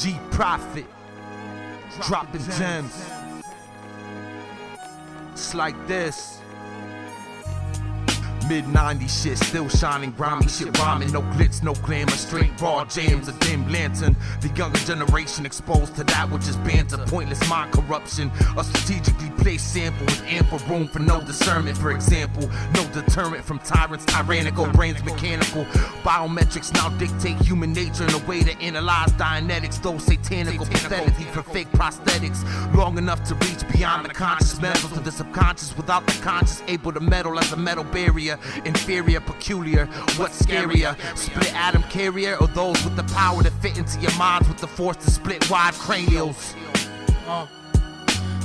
G Prophet, dropping gems. It's like this. Mid-90s shit, still shining, grimy shit rhyming. No glitz, no glamour, straight raw jams, a dim lantern. The younger generation exposed to that which is banter, pointless mind corruption. A strategically placed sample with ample room for no discernment. For example, no deterrent from tyrants, tyrannical, brains mechanical. Biometrics now dictate human nature in a way to analyze Dianetics, though satanical, pathetically for fake prosthetics. Long enough to reach beyond the conscious mental to the subconscious without the conscious able to meddle as a metal barrier. Inferior, peculiar, what's scarier? Split atom carrier or those with the power to fit into your minds with the force to split wide cranials?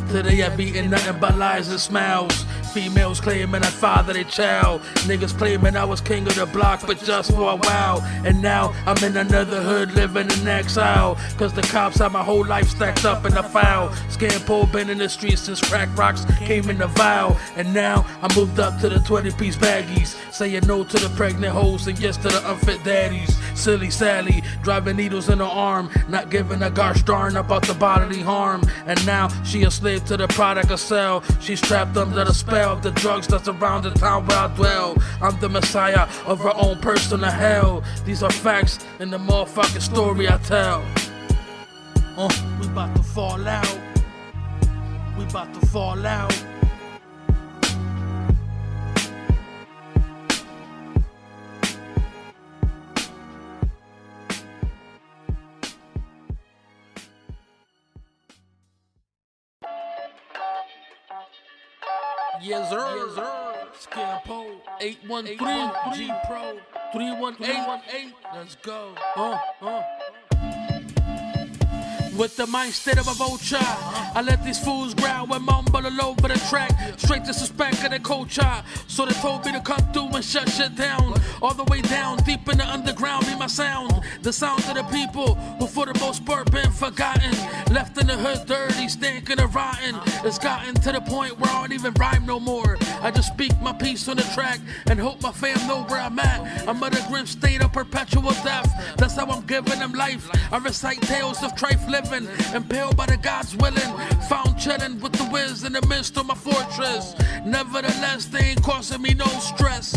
Today I be eating nothing but lies and smiles. Females claiming I father their child. Niggas claiming I was king of the block, but just for a while. And now I'm in another hood living in exile. Cause the cops had my whole life stacked up in a file. Skampoe been in the streets since crack rocks came in the vial. And now I moved up to the 20-piece baggies. Saying no to the pregnant hoes and yes to the unfit daddies. Silly Sally, driving needles in her arm. Not giving a gosh darn about the bodily harm. And now she a slave to the product I sell. She's trapped under the spell of the drugs that's around the town where I dwell. I'm the messiah of her own personal hell. These are facts in the motherfucking story I tell. We about to fall out. We about to fall out. Yes sir, Skampoe, 813, G Pro, 318, let's go. With the mindset of a vulture, I let these fools growl and mumble all over the track. Straight to suspect of the culture. So they told me to come through and shut shit down. All the way down, deep in the underground, be my sound. The sound of the people who for the most part been forgotten. Left in the hood dirty, stinking and rotten. It's gotten to the point where I don't even rhyme no more. I just speak my piece on the track and hope my fam know where I'm at. I'm at a grim state of perpetual death. That's how I'm giving them life. I recite tales of trifling, impaled by the gods willing, found chillin' with the whiz in the midst of my fortress. Nevertheless, they ain't causing me no stress.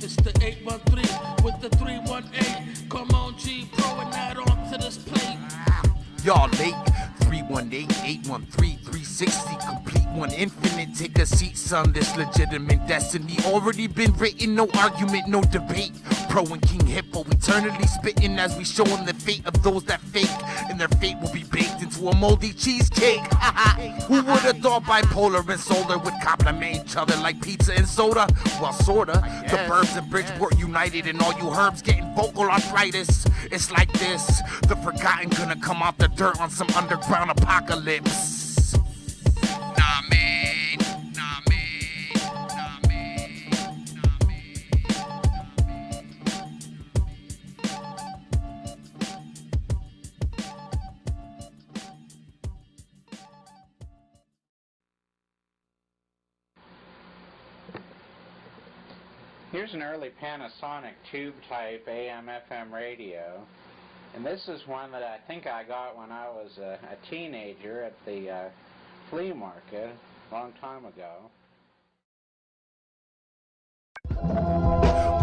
It's the 813 with the 318. Come on, G Pro, and add on to this plate. Y'all late. 318-813-360, complete one infinite. Take a seat, son. This legitimate destiny already been written. No argument, no debate. Pro and King Hippo eternally spitting as we show them the fate of those that fake, and their fate will be baked into a moldy cheesecake. Who would have thought bipolar and solar would complement each other like pizza and soda? Well, sorta. The Burbs and Bridgeport united, and all you herbs getting vocal arthritis. It's like this: the forgotten gonna come out the dirt on some underground apocalypse. Nah, man. Nah, man. Nah, man. Nah, man. Here's an early Panasonic tube-type AM/FM radio, and this is one that I think I got when I was a teenager at the flea market a long time ago.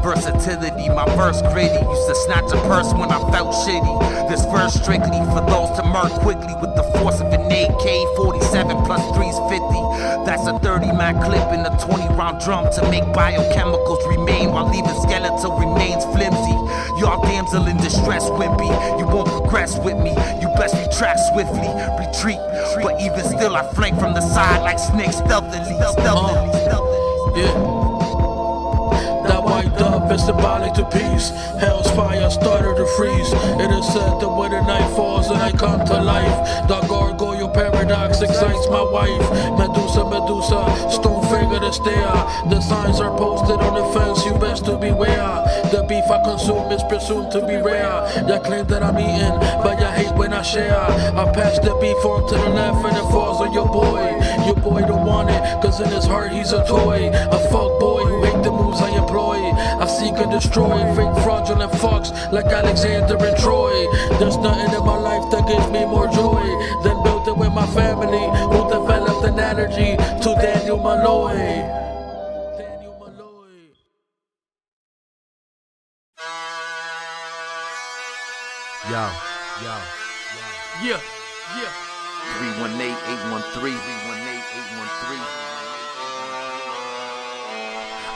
Versatility, my verse gritty. Used to snatch a purse when I felt shitty. This verse strictly for those to murk quickly with the force of an AK-47 plus 350. That's a 30-mag clip in a 20-round drum to make biochemicals remain while leaving skeletal remains flimsy. Y'all damsel in distress, wimpy. You won't progress with me. You best retract swiftly, retreat. But even still, I flank from the side like snakes stealthily. Yeah. That white dove is symbolic to peace. Hell's fire started to freeze. It is said that when the night falls and I come to life, the gargoyle paradox excites my wife. Medusa, Medusa, stone figure to stare. The signs are posted on the fence, you best to beware. The beef I consume is presumed to be rare. You claim that I'm eating, but you hate when I share. I pass the beef on to the left and it falls on your boy. Your boy don't want it, cause in his heart he's a toy. A fuck boy who hate the moves I employ. I seek and destroy fake fraudulent killing fucks like Alexander and Troy. There's nothing in my life that gives me more joy than building with my family, who developed an allergy to Daniel Malloy. Yo. Yeah. 318-813.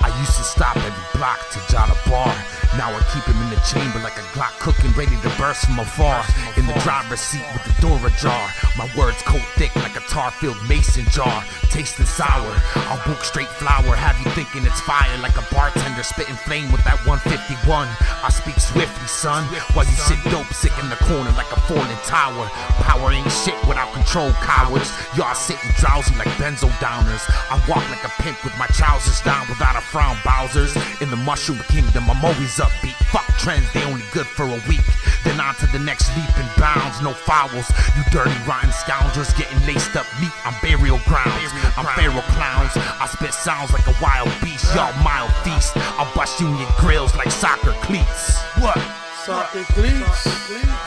I used to stop every block to jot a bar. Now I keep him in the chamber like a Glock cooking, ready to burst from afar. In the driver's seat with the door ajar. My words coat thick like a tar-filled mason jar. Tasting sour, I'll book straight flour. Have you thinking it's fire like a bartender spitting flame with that 151. I speak swiftly, son, while you sit dope sick in the corner like a falling tower. Power ain't shit without control, cowards. Y'all sitting drowsy like benzo downers. I walk like a pimp with my trousers down without a frown, Bowsers. In the mushroom kingdom, I'm always upbeat. Fuck trends, they only good for a week. Then on to the next leap and bounds, no fouls. You dirty rotten scoundrels getting laced up meat on burial grounds. I'm feral clowns, I spit sounds like a wild beast. Y'all mild feast, I'll bust you in your grills like soccer cleats. What? Soccer cleats?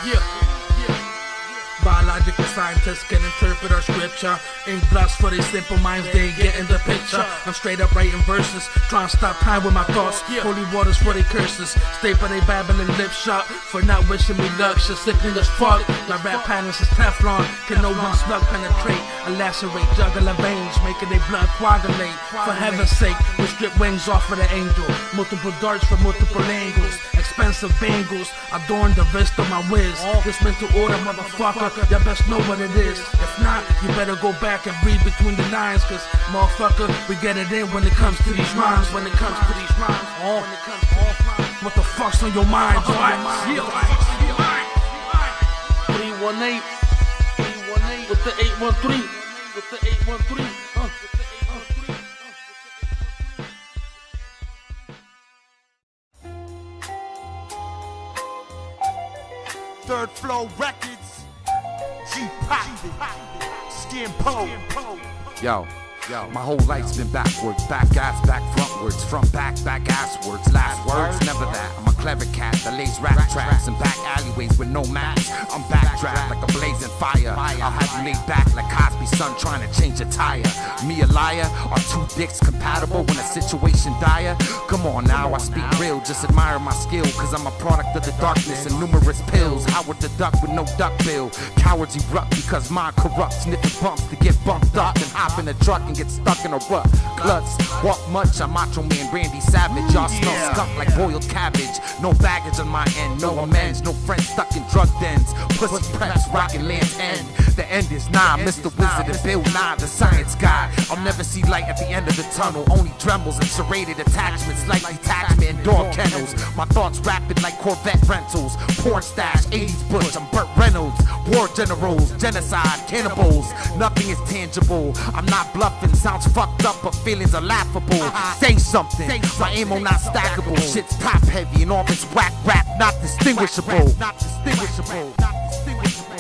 Yeah. Biological scientists can interpret our scripture. Ink bloods for these simple minds, they ain't getting the picture. I'm straight up writing verses, trying to stop time with my thoughts. Holy waters for they curses, staple they babbling lips shut. For not wishing me luck, shit sickening as fuck. My rap patterns is Teflon, can no one slug penetrate. I lacerate jugular veins, making they blood coagulate. For heaven's sake, we strip wings off of the angel. Multiple darts from multiple angles. Expensive bangles adorn the wrist of my whiz. This mental order, motherfucker, y'all best know what it is. If not, you better go back and read between the lines. Cause motherfucker, we get it in when it comes to these rhymes. When it comes to these rhymes. What the fuck's on your mind? 318 with the 813. With the 813. Third Flow Records, G-Pop, Skampoe. Yo, my whole life's been backwards, back ass, back frontwards, front back asswards. Last words, never that. I'm a clever cat that lays rap tracks in back alleyways with no maps. I'm backdraft like a blazing fire. I'll have you laid back like Cosby's son trying to change a tire. Me a liar? Are two dicks compatible when a situation dire? Come on now, I speak real, just admire my skill. Cause I'm a product of the darkness and numerous pills. Howard the duck with no duck bill. Cowards erupt because mind corrupts. Sniffing bumps to get bumped up and hop in a truck and get stuck in a rut. Klutz, walk much, I'm Macho Man Randy Savage. Y'all smell skunk like boiled cabbage. No baggage on my end, no amends. No friends stuck in drug dens. Pussy preps, rockin' Land's End. The end is nigh, Mr. Wizard and Bill Nye, the science guy. I'll never see light at the end of the tunnel. Only Dremels and serrated attachments like detachment and dog kennels. My thoughts rapid like Corvette rentals. Porn stash, 80s Bush, I'm Burt Reynolds. War generals, genocide, cannibals. Nothing is tangible. I'm not bluffing, sounds fucked up, but feelings are laughable. Say something, my ammo not stackable. Shit's top heavy and all this whack rap not distinguishable.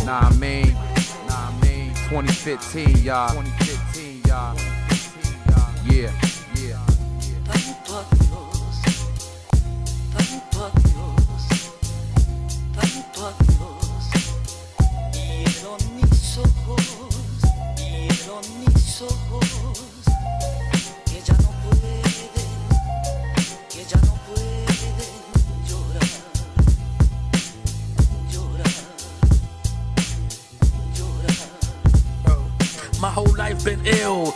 Nah, I mean, 2015, y'all. Yeah. Tanto a Dios, vieron mis ojos, que ya no pueden llorar. My whole life been ill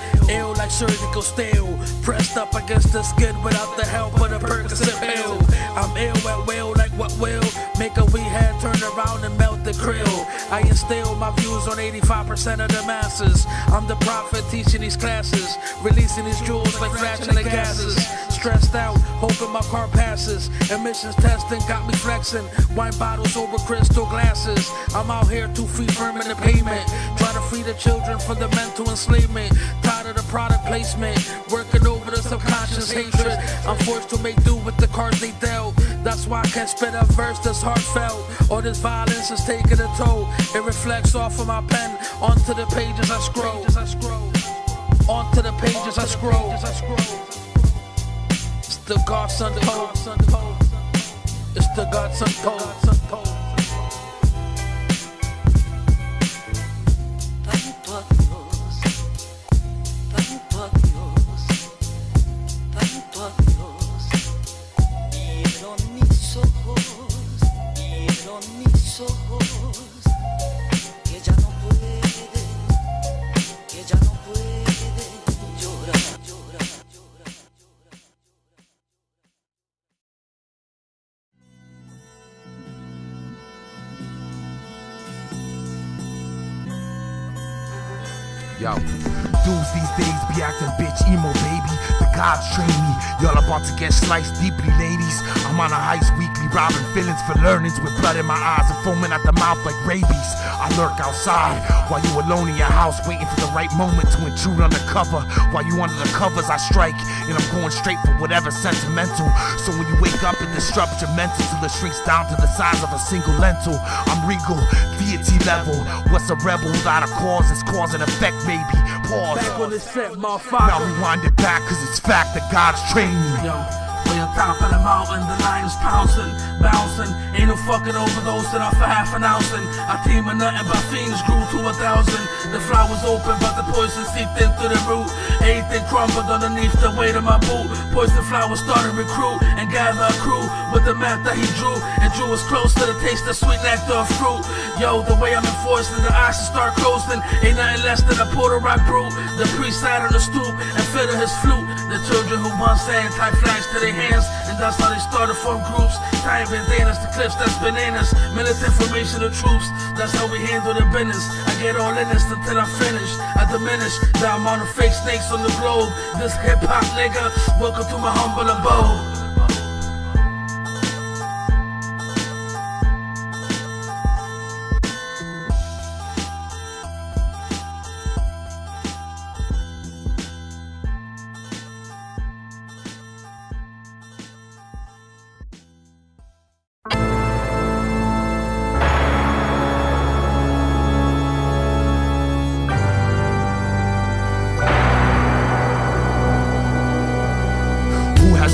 like surgical steel. Pressed up against the skin without the help of the Percocet pill. I'm ill at will, like what will make a wee head turn around and melt the krill. I instill my views on 85% of the masses. I'm the prophet teaching these classes, releasing these jewels like flatulent gases. Stressed out, hoping my car passes. Emissions testing got me flexing. Wine bottles over crystal glasses. I'm out here 2 feet firm in the pavement. Try to free the children from the mental enslavement. Tired of the product placement, working over the subconscious hatred. I'm forced to make do with the cards they dealt. That's why I can't spit a verse that's heartfelt. All this violence is taking a toll. It reflects off of my pen. Onto the pages I scroll. Onto the pages I scroll. Still God's son. It's the gods untold. Tanto a Dios, tanto a Dios, tanto a Dios. Vieron mis ojos, que ya no pueden llorar. Yo, dudes these days be acting bitch emo, baby. The gods train me. Y'all about to get sliced deeply, ladies. I'm on a heist weekly, robbing feelings for learnings with blood in my eyes and foaming at the mouth like rabies. I lurk outside while you alone in your house, waiting for the right moment to intrude undercover. While you under the covers, I strike, and I'm going straight for whatever's sentimental. So when you wake up, it disrupts your mental till it shrinks down to the size of a single lentil. I'm regal, deity level. What's a rebel without a cause? It's cause and effect, maybe. Pause. Back on the set, motherfucker. Now rewind it back, cause it's fact that God's trained me. Yo, we on top of the mountain, the lions pouncing, bouncing. Ain't no fucking overdose that off for half an ounce. Our team of nothing but fiends grew to 1,000. The flowers open, but the poison seeped into the root. Everything crumbled underneath the weight of my boot. Poison flowers started recruit and gather a crew with the map that he drew. And drew us close to the taste of sweet nectar of fruit. Yo, the way I'm enforcing the eyes to start closing. Ain't nothing less than a porter I brew. The priest sat on the stoop and fiddled his flute. The children who once sang type flags to their hands, and that's how they started from groups. Time bandanas to cliffs, that's bananas. Militant formation of troops, that's how we handle the business. I get all in this until I finish. I diminish the amount of fake snakes on the globe. This hip hop nigga, welcome to my humble abode.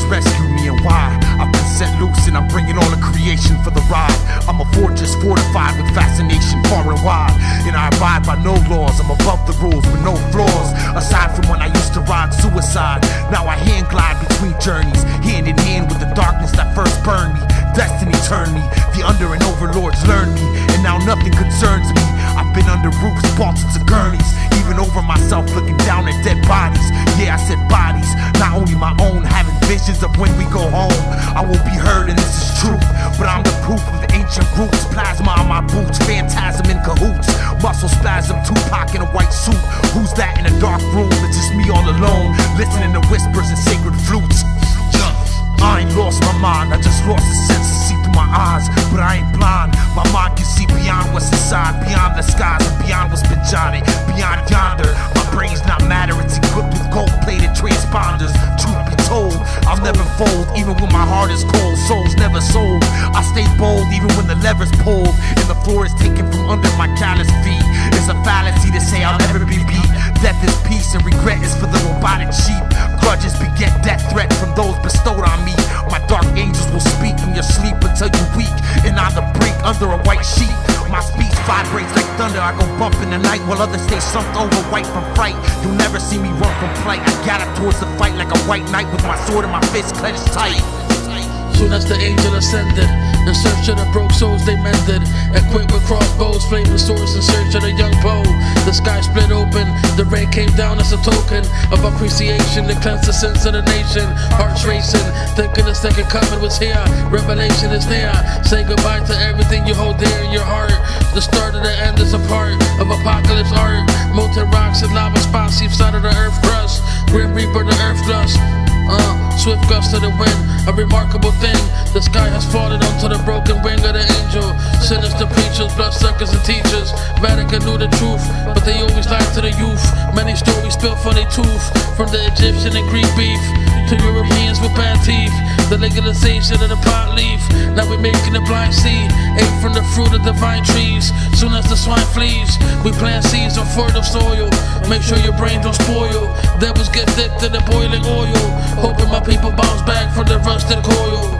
Rescue me and why I've been set loose and I'm bringing all the creation for the ride. I'm a fortress fortified with fascination far and wide, and I abide by no laws. I'm above the rules with no flaws. Aside from when I used to ride suicide, now I hand glide between journeys, hand in hand with the darkness that first burned me. Destiny turned me, the under and overlords learned me, and now nothing concerns me. I've been under roofs, vaulted to gurneys, even over myself looking down at dead bodies. Yeah, I said bodies, not only my own, having visions of when we go home. I won't be heard and this is truth, but I'm the proof of ancient roots. Plasma on my boots, phantasm in cahoots, muscle spasm, Tupac in a white suit. Who's that in a dark room? It's just me all alone, listening to whispers and sacred flutes. I ain't lost my mind, I just lost the sense to see through my eyes. But I ain't blind, my mind can see beyond what's inside, beyond the skies and beyond what's been jotted, beyond yonder. My brain's not matter, it's equipped with gold-plated transponders. Truth be told, I'll never fold, even when my heart is cold. Soul's never sold, I stay bold even when the lever's pulled and the floor is taken from under my callous feet. It's a fallacy to say I'll never be beat. Death is peace and regret is for the robotic sheep. Grudges beget death threat from those bestowed on me. My dark angels will speak in your sleep until you're weak and on the brink under a white sheet. My speech vibrates like thunder, I go bump in the night while others stay slumped over white from fright. You'll never see me run from flight. I gather towards the fight like a white knight with my sword in my fist clenched tight. Soon as the angel ascended, in search of the broke souls they mended, equipped with crossbows, flaming swords in search of the young bow. The sky split open, the rain came down as a token of appreciation to cleanse the sins of the nation. Hearts racing, thinking the second coming was here. Revelation is near. Say goodbye to everything you hold dear in your heart. The start of the end is a part of apocalypse art. Molten rocks and lava spots seeps out of the earth crust. Grim Reaper, the earth lust. Swift gust of the wind, a remarkable thing. The sky has fallen onto the broken wing of the angel. Sinister preachers, bloodsuckers and teachers. Vatican knew the truth, but they always lied to the youth. Many stories spilled from their tooth, from the Egyptian and Greek beef to Europeans with bad teeth. The legalization of the pot leaf, now we're making the blind see. Ate from the fruit of divine trees. Soon as the swine flees, we plant seeds on fertile soil. Make sure your brain don't spoil. Devils get dipped in the boiling oil, hoping my people bounce back from the rusted coil.